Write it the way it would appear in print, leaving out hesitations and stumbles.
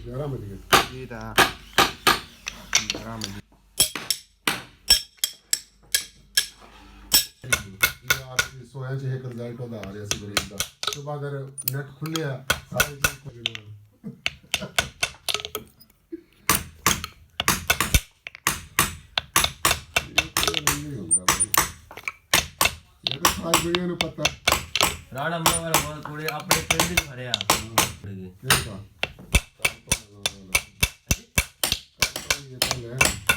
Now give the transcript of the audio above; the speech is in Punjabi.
11 ਵਜ ਗਏ ਇਹ ਤਾਂ 11 ਵਜੇ ਸੋਇਆ ਚ ਇੱਕ ਰਿਜ਼ਲਟ ਉਹਦਾ ਆ ਰਿਹਾ ਸੀ ਗਰੀਬ ਦਾ ਸੁਬਾਹ ਅਗਰ ਨੈਟ ਖੁੱਲਿਆ ਸਾਰੇ ਚੀਜ਼ ਖੁੱਲ ਗਏ ਨਹੀਂ ਹੁੰਦਾ ਭਾਈ ਇਹ ਤਾਂ ਸਾਰੀ ਦੁਨੀਆ ਨੂੰ ਪਤਾ ਰਾਣਾ ਮੋਹਰ ਬਹੁਤ ਕੁੜੇ ਆਪਣੇ ਪਿੰਡ ਚ ਭਰਿਆ ਕਿਹਦਾ ਇਹ ਤਾਂ ਲੈ